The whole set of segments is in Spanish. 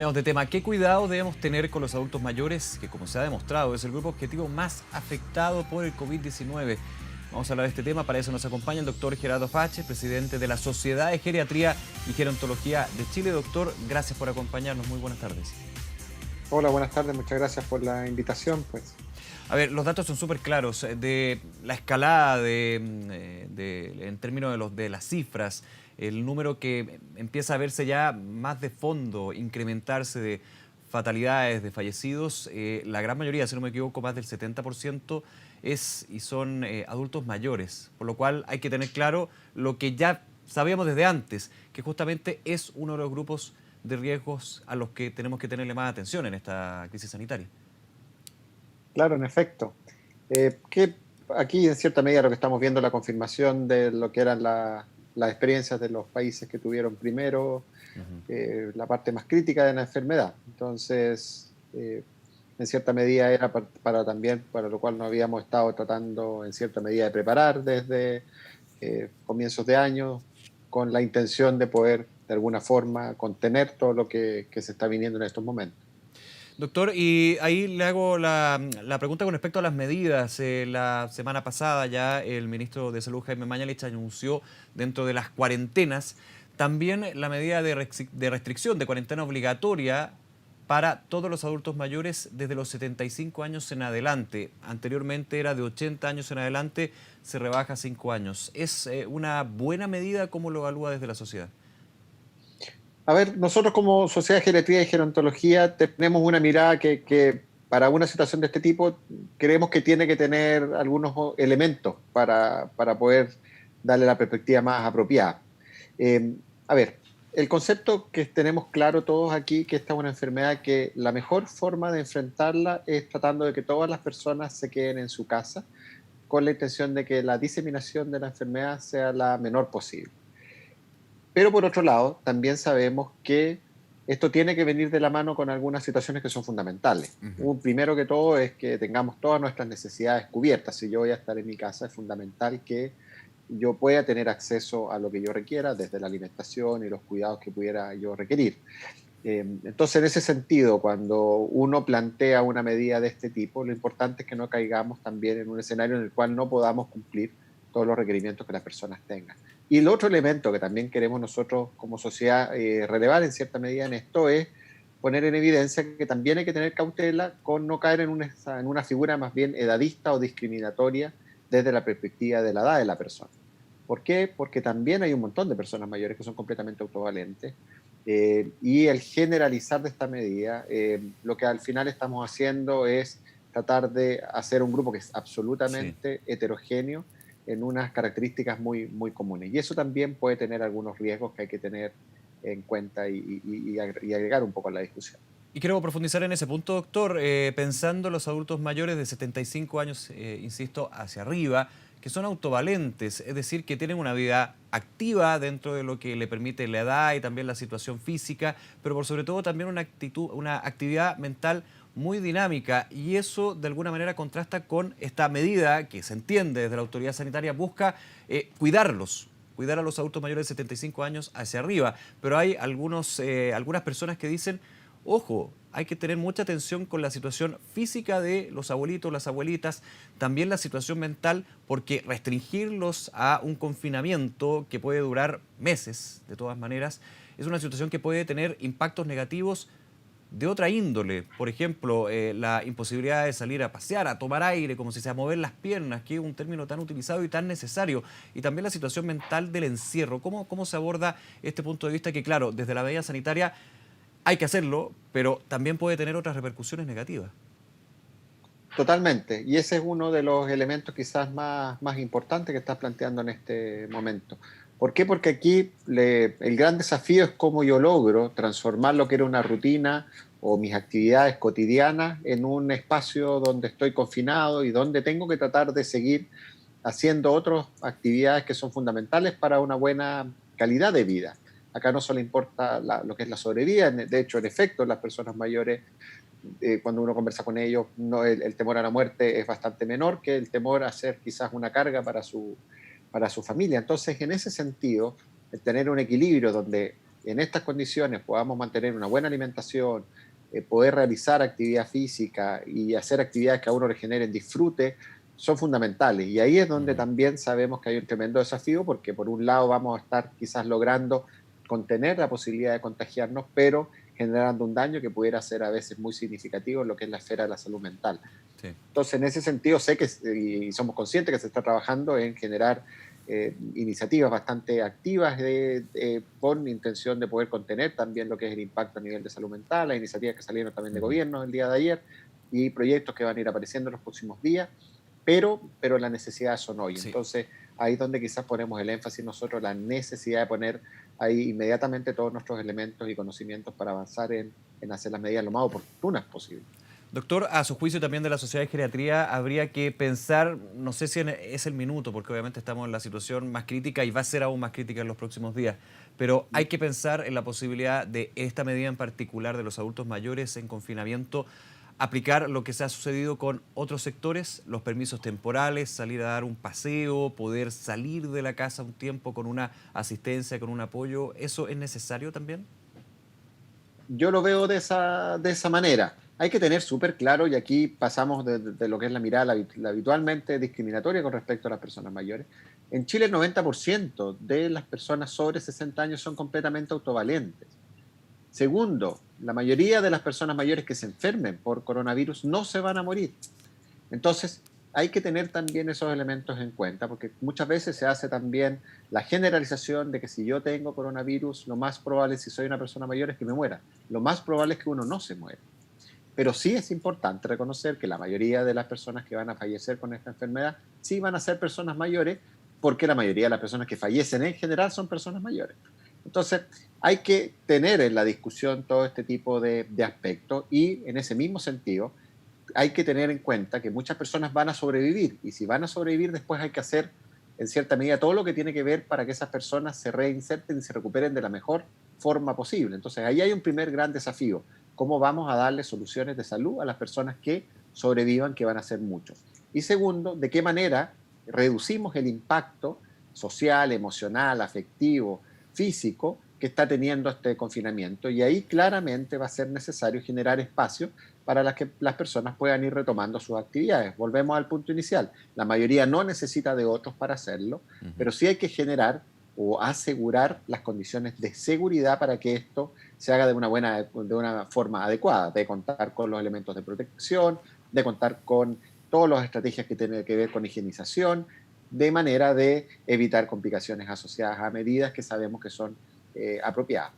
Cambiamos de tema. ¿Qué cuidado debemos tener con los adultos mayores, que como se ha demostrado es el grupo objetivo más afectado por el COVID-19? Vamos a hablar de este tema. Para eso nos acompaña el doctor Gerardo Fache, presidente de la Sociedad de Geriatría y Gerontología de Chile. Doctor, gracias por acompañarnos. Muy buenas tardes. Hola, buenas tardes, muchas gracias por la invitación. A ver, los datos son súper claros de la escalada en términos de las cifras, el número que empieza a verse ya más de fondo, incrementarse de fatalidades, de fallecidos. La gran mayoría, si no me equivoco, más del 70% son adultos mayores, por lo cual hay que tener claro lo que ya sabíamos desde antes, que justamente es uno de los grupos de riesgos a los que tenemos que tenerle más atención en esta crisis sanitaria. Claro, en efecto. Que aquí en cierta medida lo que estamos viendo es la confirmación de lo que eran las experiencias de los países que tuvieron primero Ujú. la parte más crítica de la enfermedad. Entonces, en cierta medida era para también, para lo cual nos habíamos estado tratando en cierta medida de preparar desde comienzos de año, con la intención de poder de alguna forma contener todo lo que se está viniendo en estos momentos. Doctor, y ahí le hago la pregunta con respecto a las medidas. La semana pasada ya el ministro de Salud, Jaime Mañalich, anunció dentro de las cuarentenas también la medida de restricción, de cuarentena obligatoria para todos los adultos mayores desde los 75 años en adelante. Anteriormente era de 80 años en adelante, se rebaja a 5 años. ¿Es una buena medida? ¿Cómo lo evalúa desde la sociedad? A ver, nosotros como Sociedad de Geriatría y Gerontología tenemos una mirada que para una situación de este tipo creemos que tiene que tener algunos elementos para poder darle la perspectiva más apropiada. Eh, a ver, el concepto que tenemos claro todos aquí, que esta es una enfermedad que la mejor forma de enfrentarla es tratando de que todas las personas se queden en su casa con la intención de que la diseminación de la enfermedad sea la menor posible. Pero por otro lado, también sabemos que esto tiene que venir de la mano con algunas situaciones que son fundamentales. Ujú. Un primero que todo es que tengamos todas nuestras necesidades cubiertas. Si yo voy a estar en mi casa, es fundamental que yo pueda tener acceso a lo que yo requiera, desde la alimentación y los cuidados que pudiera yo requerir. Entonces, en ese sentido, cuando uno plantea una medida de este tipo, lo importante es que no caigamos también en un escenario en el cual no podamos cumplir todos los requerimientos que las personas tengan. Y el otro elemento que también queremos nosotros como sociedad relevar en cierta medida en esto es poner en evidencia que también hay que tener cautela con no caer en una figura más bien edadista o discriminatoria desde la perspectiva de la edad de la persona. ¿Por qué? Porque también hay un montón de personas mayores que son completamente autovalentes y el generalizar de esta medida, lo que al final estamos haciendo es tratar de hacer un grupo que es Sí. absolutamente heterogéneo en unas características muy comunes. Y eso también puede tener algunos riesgos que hay que tener en cuenta y agregar un poco a la discusión. Y quiero profundizar en ese punto, doctor, pensando en los adultos mayores de 75 años, insisto, hacia arriba, que son autovalentes, es decir, que tienen una vida activa dentro de lo que le permite la edad y también la situación física, pero por sobre todo también una actividad mental muy dinámica, y eso de alguna manera contrasta con esta medida que se entiende desde la autoridad sanitaria, busca cuidar a los adultos mayores de 75 años hacia arriba, pero hay algunas personas que dicen: ojo, hay que tener mucha atención con la situación física de los abuelitos, las abuelitas, también la situación mental, porque restringirlos a un confinamiento que puede durar meses, de todas maneras, es una situación que puede tener impactos negativos de otra índole. Por ejemplo, la imposibilidad de salir a pasear, a tomar aire, como si se a mover las piernas, que es un término tan utilizado y tan necesario. Y también la situación mental del encierro. ¿Cómo se aborda este punto de vista que, claro, desde la medida sanitaria hay que hacerlo, pero también puede tener otras repercusiones negativas? Totalmente. Y ese es uno de los elementos quizás más importantes que estás planteando en este momento. ¿Por qué? Porque aquí el gran desafío es cómo yo logro transformar lo que era una rutina o mis actividades cotidianas en un espacio donde estoy confinado y donde tengo que tratar de seguir haciendo otras actividades que son fundamentales para una buena calidad de vida. Acá no solo importa lo que es la sobrevida, de hecho, en efecto, las personas mayores cuando uno conversa con ellos, no, el temor a la muerte es bastante menor que el temor a ser quizás una carga para su familia. Entonces, en ese sentido, el tener un equilibrio donde en estas condiciones podamos mantener una buena alimentación, poder realizar actividad física y hacer actividades que a uno le generen disfrute, son fundamentales. Y ahí es donde Ujú. también sabemos que hay un tremendo desafío, porque por un lado vamos a estar quizás logrando contener la posibilidad de contagiarnos, pero generando un daño que pudiera ser a veces muy significativo en lo que es la esfera de la salud mental. Sí. Entonces, en ese sentido, sé que, y somos conscientes que se está trabajando en generar iniciativas bastante activas con intención de poder contener también lo que es el impacto a nivel de salud mental, las iniciativas que salieron también de Ujú. gobierno el día de ayer y proyectos que van a ir apareciendo en los próximos días, pero las necesidades son hoy. Sí. Entonces, ahí es donde quizás ponemos el énfasis nosotros, la necesidad de poner ahí inmediatamente todos nuestros elementos y conocimientos para avanzar en hacer las medidas lo más oportunas posible. Doctor, a su juicio también de la Sociedad de Geriatría, habría que pensar, no sé si es el minuto, porque obviamente estamos en la situación más crítica y va a ser aún más crítica en los próximos días, pero hay que pensar en la posibilidad de esta medida en particular de los adultos mayores en confinamiento, aplicar lo que se ha sucedido con otros sectores, los permisos temporales, salir a dar un paseo, poder salir de la casa un tiempo con una asistencia, con un apoyo. ¿Eso es necesario también? Yo lo veo de esa manera. Hay que tener súper claro, y aquí pasamos de lo que es la mirada la habitualmente discriminatoria con respecto a las personas mayores. En Chile el 90% de las personas sobre 60 años son completamente autovalentes. Segundo, la mayoría de las personas mayores que se enfermen por coronavirus no se van a morir. Entonces, hay que tener también esos elementos en cuenta, porque muchas veces se hace también la generalización de que si yo tengo coronavirus, lo más probable, si soy una persona mayor, es que me muera. Lo más probable es que uno no se muera. Pero sí es importante reconocer que la mayoría de las personas que van a fallecer con esta enfermedad sí van a ser personas mayores, porque la mayoría de las personas que fallecen en general son personas mayores. Entonces, hay que tener en la discusión todo este tipo de aspectos y en ese mismo sentido, hay que tener en cuenta que muchas personas van a sobrevivir y si van a sobrevivir después hay que hacer en cierta medida todo lo que tiene que ver para que esas personas se reinserten y se recuperen de la mejor forma posible. Entonces ahí hay un primer gran desafío, cómo vamos a darle soluciones de salud a las personas que sobrevivan, que van a ser muchos. Y segundo, de qué manera reducimos el impacto social, emocional, afectivo, físico que está teniendo este confinamiento. Y ahí claramente va a ser necesario generar espacios para que las personas puedan ir retomando sus actividades. Volvemos al punto inicial. La mayoría no necesita de otros para hacerlo, Ujú. pero sí hay que generar o asegurar las condiciones de seguridad para que esto se haga de una forma adecuada, de contar con los elementos de protección, de contar con todas las estrategias que tienen que ver con higienización, de manera de evitar complicaciones asociadas a medidas que sabemos que son apropiadas.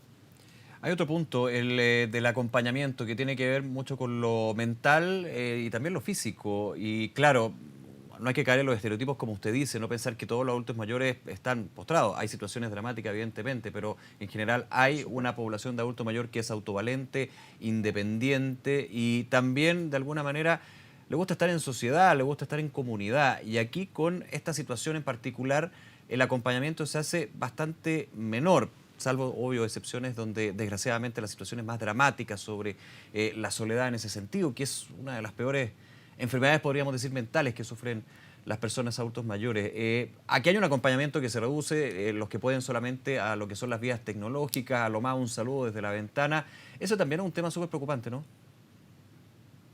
Hay otro punto, el del acompañamiento, que tiene que ver mucho con lo mental y también lo físico. Y claro, no hay que caer en los estereotipos como usted dice, no pensar que todos los adultos mayores están postrados. Hay situaciones dramáticas, evidentemente, pero en general Por hay una supuesto. población de adulto mayor que es autovalente, independiente y también, de alguna manera, le gusta estar en sociedad, le gusta estar en comunidad. Y aquí, con esta situación en particular, el acompañamiento se hace bastante menor, salvo, obvio, excepciones donde desgraciadamente la situación es más dramática sobre la soledad en ese sentido, que es una de las peores enfermedades, podríamos decir, mentales que sufren las personas adultos mayores. Aquí hay un acompañamiento que se reduce, los que pueden solamente a lo que son las vías tecnológicas, a lo más un saludo desde la ventana. Eso también es un tema súper preocupante, ¿no?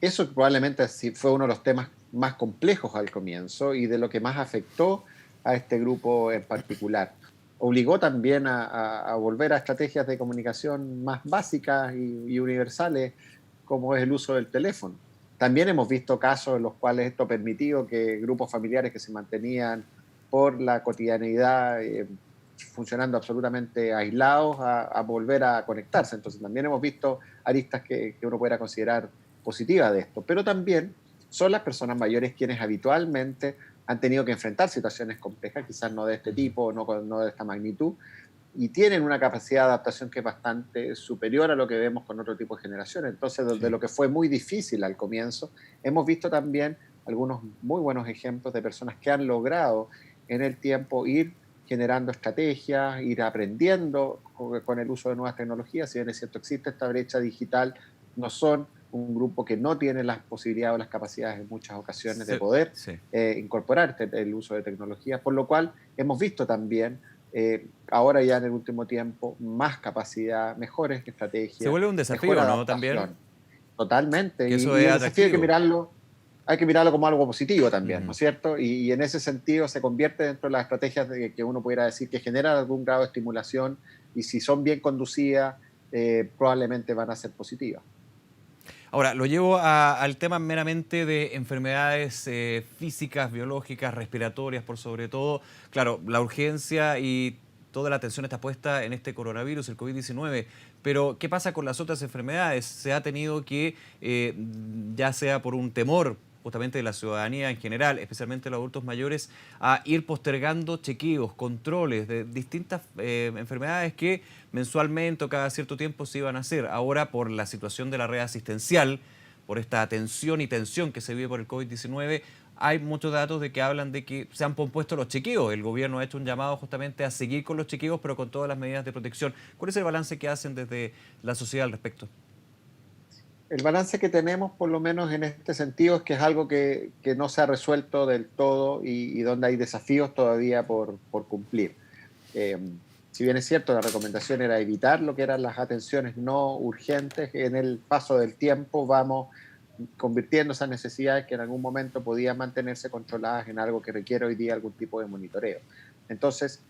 Eso probablemente sí fue uno de los temas más complejos al comienzo y de lo que más afectó a este grupo en particular. Obligó también a volver a estrategias de comunicación más básicas y universales, como es el uso del teléfono. También hemos visto casos en los cuales esto ha permitido que grupos familiares que se mantenían por la cotidianidad funcionando absolutamente aislados a volver a conectarse. Entonces también hemos visto aristas que uno pudiera considerar positiva de esto, pero también son las personas mayores quienes habitualmente han tenido que enfrentar situaciones complejas, quizás no de este Ujú. tipo, no de esta magnitud, y tienen una capacidad de adaptación que es bastante superior a lo que vemos con otro tipo de generaciones. Entonces, de Sí. lo que fue muy difícil al comienzo, hemos visto también algunos muy buenos ejemplos de personas que han logrado en el tiempo ir generando estrategias, ir aprendiendo con el uso de nuevas tecnologías. Si bien es cierto, existe esta brecha digital, no son un grupo que no tiene las posibilidades o las capacidades en muchas ocasiones de Sí, poder sí. incorporar el uso de tecnologías, por lo cual hemos visto también ahora ya en el último tiempo, más capacidad, mejores Se estrategias, vuelve un mejor desafío, ¿no? También, adaptación. Totalmente. que eso Y es el desafío atractivo. hay que mirarlo como algo positivo también, ¿no Ujú. es cierto? Y en ese sentido se convierte dentro de las estrategias de que uno pudiera decir que generan algún grado de estimulación y si son bien conducidas, probablemente van a ser positivas. Ahora, lo llevo al tema meramente de enfermedades físicas, biológicas, respiratorias, por sobre todo. Claro, la urgencia y toda la atención está puesta en este coronavirus, el COVID-19. Pero, ¿qué pasa con las otras enfermedades? Se ha tenido que, ya sea por un temor justamente de la ciudadanía en general, especialmente los adultos mayores, a ir postergando chequeos, controles de distintas enfermedades que mensualmente o cada cierto tiempo se iban a hacer. Ahora, por la situación de la red asistencial, por esta atención y tensión que se vive por el COVID-19, hay muchos datos de que hablan de que se han pospuesto los chequeos. El gobierno ha hecho un llamado justamente a seguir con los chequeos, pero con todas las medidas de protección. ¿Cuál es el balance que hacen desde la sociedad al respecto? El balance que tenemos, por lo menos en este sentido, es que es algo que no se ha resuelto del todo y donde hay desafíos todavía por cumplir. Eh, si bien es cierto, la recomendación era evitar lo que eran las atenciones no urgentes, en el paso del tiempo vamos convirtiendo esas necesidades que en algún momento podían mantenerse controladas en algo que requiere hoy día algún tipo de monitoreo. Entonces,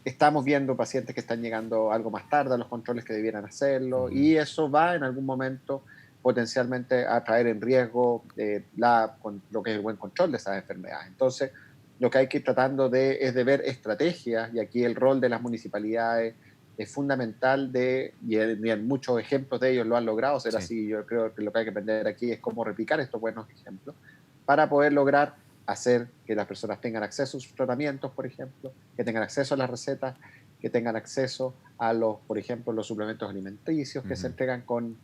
estamos viendo pacientes que están llegando algo más tarde a los controles que debieran hacerlo Ujú. y eso va en algún momento potencialmente a traer en riesgo lo que es el buen control de esas enfermedades. Entonces, lo que hay que ir tratando es de ver estrategias y aquí el rol de las municipalidades es fundamental y en muchos ejemplos de ellos lo han logrado ser Sí. así. Yo creo que lo que hay que aprender aquí es cómo replicar estos buenos ejemplos para poder lograr hacer que las personas tengan acceso a sus tratamientos, por ejemplo, que tengan acceso a las recetas, que tengan acceso a por ejemplo, los suplementos alimenticios que se Ujú. entregan con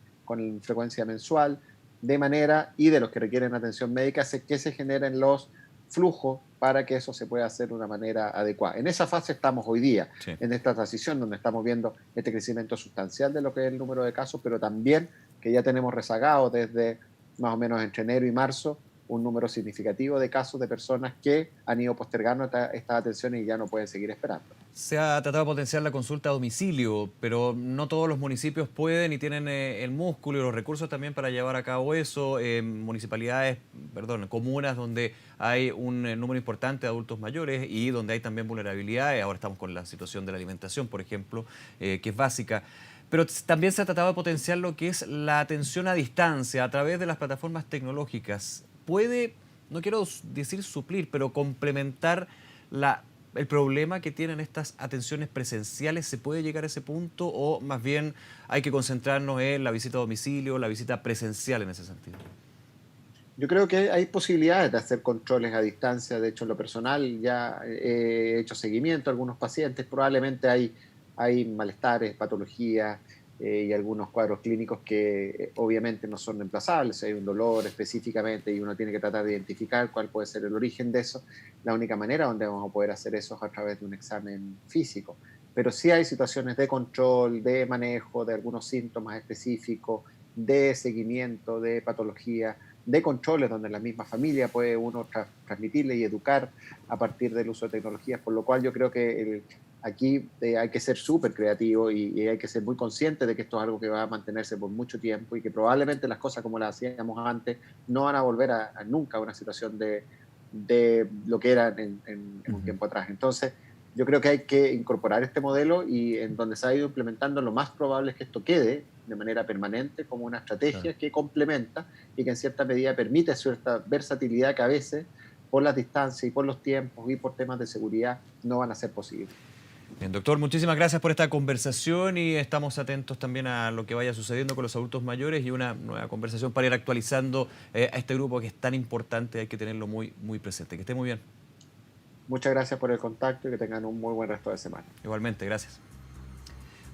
frecuencia mensual, de manera, y de los que requieren atención médica, que se generen los flujos para que eso se pueda hacer de una manera adecuada. En esa fase estamos hoy día, Sí. en esta transición donde estamos viendo este crecimiento sustancial de lo que es el número de casos, pero también que ya tenemos rezagados desde más o menos entre enero y marzo un número significativo de casos de personas que han ido postergando estas atenciones y ya no pueden seguir esperando. Se ha tratado de potenciar la consulta a domicilio, pero no todos los municipios pueden y tienen el músculo y los recursos también para llevar a cabo eso. Municipalidades, perdón, comunas donde hay un número importante de adultos mayores y donde hay también vulnerabilidades. Ahora estamos con la situación de la alimentación, por ejemplo, que es básica. Pero también se ha tratado de potenciar lo que es la atención a distancia a través de las plataformas tecnológicas. Puede, no quiero decir suplir, pero complementar la el problema que tienen estas atenciones presenciales. ¿Se puede llegar a ese punto o más bien hay que concentrarnos en la visita a domicilio, la visita presencial en ese sentido? Yo creo que hay posibilidades de hacer controles a distancia. De hecho, en lo personal ya he hecho seguimiento a algunos pacientes. Probablemente hay malestares, patologías y algunos cuadros clínicos que obviamente no son reemplazables. Si hay un dolor específicamente y uno tiene que tratar de identificar cuál puede ser el origen de eso, la única manera donde vamos a poder hacer eso es a través de un examen físico. Pero sí hay situaciones de control, de manejo de algunos síntomas específicos, de seguimiento, de patología, de controles donde la misma familia puede uno transmitirle y educar a partir del uso de tecnologías, por lo cual yo creo que aquí hay que ser súper creativo y hay que ser muy consciente de que esto es algo que va a mantenerse por mucho tiempo y que probablemente las cosas como las hacíamos antes no van a volver nunca a una situación de lo que era en un Ujú. tiempo atrás. Entonces, yo creo que hay que incorporar este modelo y en donde se ha ido implementando, lo más probable es que esto quede de manera permanente como una Claro. estrategia que complementa y que en cierta medida permite cierta versatilidad que a veces por las distancias y por los tiempos y por temas de seguridad no van a ser posibles. Bien, doctor, muchísimas gracias por esta conversación y estamos atentos también a lo que vaya sucediendo con los adultos mayores y una nueva conversación para ir actualizando a este grupo que es tan importante, hay que tenerlo muy, muy presente. Que esté muy bien. Muchas gracias por el contacto y que tengan un muy buen resto de semana. Igualmente, gracias.